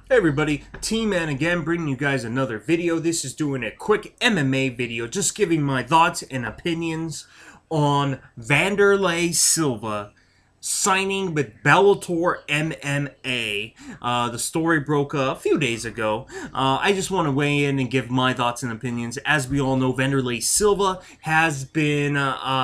Hey everybody, T-Man again, bringing you guys another video. This is doing a quick MMA video, just giving my thoughts and opinions on Wanderlei Silva signing with Bellator MMA. The story broke a few days ago. I just want to weigh in and give my thoughts and opinions. As we all know, Wanderlei Silva has been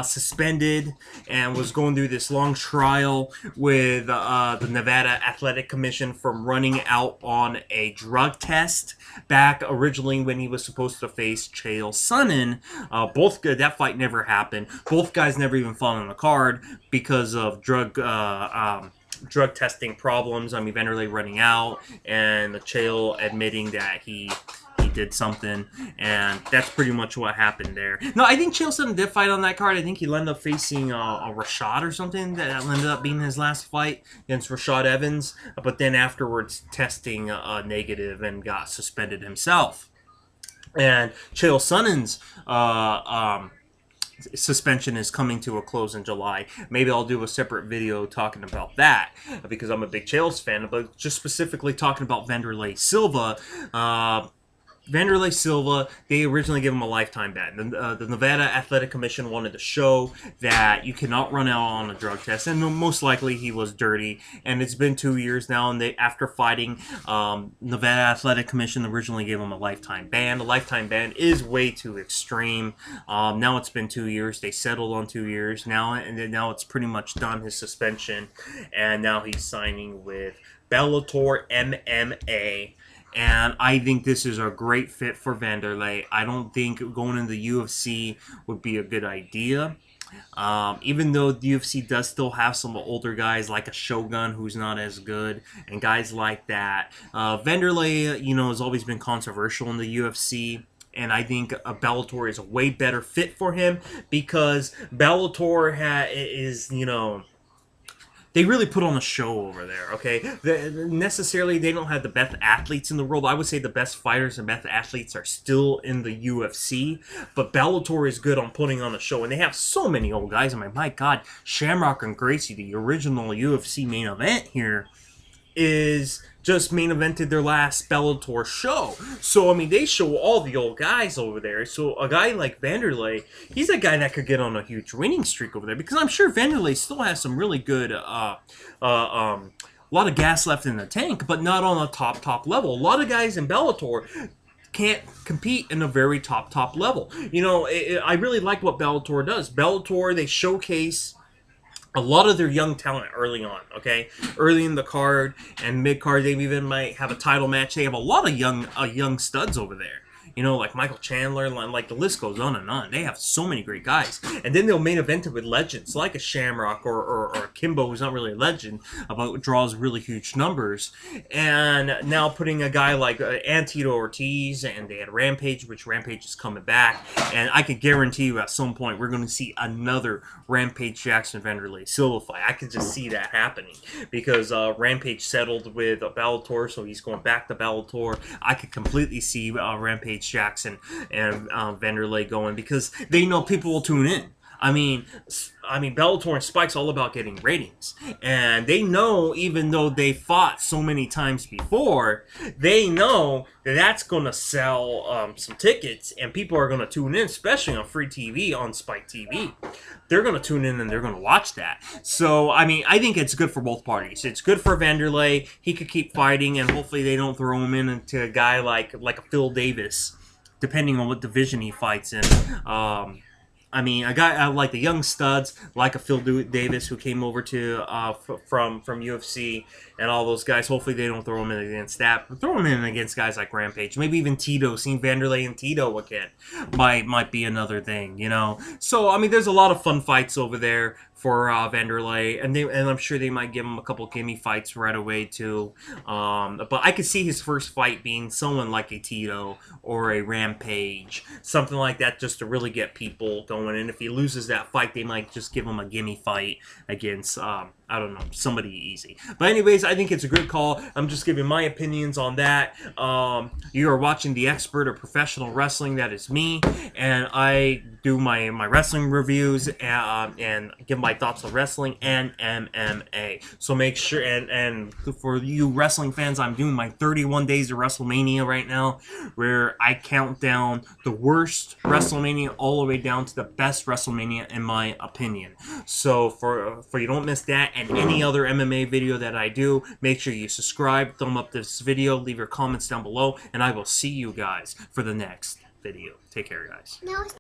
suspended and was going through this long trial with the Nevada Athletic Commission from running out on a drug test back originally when he was supposed to face Chael Sonnen. That fight never happened. Both guys never even fought on the card because of drug testing problems. I mean, Vanderlei running out and the Chael admitting that he did something, and that's pretty much what happened there. No, I think Chael Sonnen did fight on that card. I think he ended up facing a Rashad or something. That ended up being his last fight against Rashad Evans, but then afterwards testing negative and got suspended himself. And Chael Sonnen's suspension is coming to a close in July. Maybe I'll do a separate video talking about that because I'm a big Chael's fan, but just specifically talking about Wanderlei Silva. Wanderlei Silva, they originally gave him a lifetime ban. The Nevada Athletic Commission wanted to show that you cannot run out on a drug test, and most likely he was dirty. And it's been 2 years now, and after fighting, Nevada Athletic Commission originally gave him a lifetime ban. A lifetime ban is way too extreme. Now it's been 2 years. They settled on 2 years now, and now it's pretty much done, his suspension. And now he's signing with Bellator MMA. And I think this is a great fit for Wanderlei. I don't think going into the UFC would be a good idea. Even though the UFC does still have some older guys like a Shogun who's not as good and guys like that. Wanderlei, has always been controversial in the UFC. And I think Bellator is a way better fit for him because Bellator is they really put on a show over there, okay? They don't have the best athletes in the world. I would say the best fighters and best athletes are still in the UFC, but Bellator is good on putting on a show, and they have so many old guys. I mean, my God, Shamrock and Gracie, the original UFC main event here, is just main evented their last Bellator show. So, I mean, they show all the old guys over there. So, a guy like Wanderlei, he's a guy that could get on a huge winning streak over there. Because I'm sure Wanderlei still has some really good, a lot of gas left in the tank, but not on a top level. A lot of guys in Bellator can't compete in a very top level. I really like what Bellator does. Bellator, they showcase a lot of their young talent early on, okay? Early in the card and mid-card, they even might have a title match. They have a lot of young studs over there. Like Michael Chandler, like the list goes on and on. They have so many great guys. And then they'll main event it with legends, like a Shamrock or Kimbo, who's not really a legend, but draws really huge numbers. And now putting a guy like Antito Ortiz, and they had Rampage, which Rampage is coming back. And I could guarantee you at some point we're going to see another Rampage Jackson Wanderlei Silva fight. I could just see that happening because Rampage settled with Bellator, so he's going back to Bellator. I could completely see Rampage Jackson and Wanderlei going because they know people will tune in. I mean, Bellator and Spike's all about getting ratings, and they know, even though they fought so many times before, they know that that's going to sell some tickets, and people are going to tune in, especially on free TV, on Spike TV. They're going to tune in and they're going to watch that. So, I mean, I think it's good for both parties. It's good for Wanderlei. He could keep fighting, and hopefully they don't throw him into a guy like a Phil Davis, depending on what division he fights in. I mean, a guy like the young studs, like a Phil Davis who came over to from UFC and all those guys. Hopefully they don't throw him in against that. But throw him in against guys like Rampage. Maybe even Tito. Seeing Wanderlei and Tito again might be another thing, So, I mean, there's a lot of fun fights over there for Wanderlei, and I'm sure they might give him a couple gimme fights right away too. But I could see his first fight being someone like a Tito or a Rampage, something like that, just to really get people going. And if he loses that fight, they might just give him a gimme fight against I don't know, somebody easy. But anyways, I think it's a good call. I'm just giving my opinions on that. You are watching The Expert of Professional Wrestling. That is me, and I do my wrestling reviews and give my thoughts on wrestling and MMA. So make sure, and for you wrestling fans, I'm doing my 31 days of WrestleMania right now, where I count down the worst WrestleMania all the way down to the best WrestleMania in my opinion. So for you don't miss that and any other MMA video that I do, make sure you subscribe, thumb up this video, leave your comments down below, and I will see you guys for the next video. Take care, guys. No.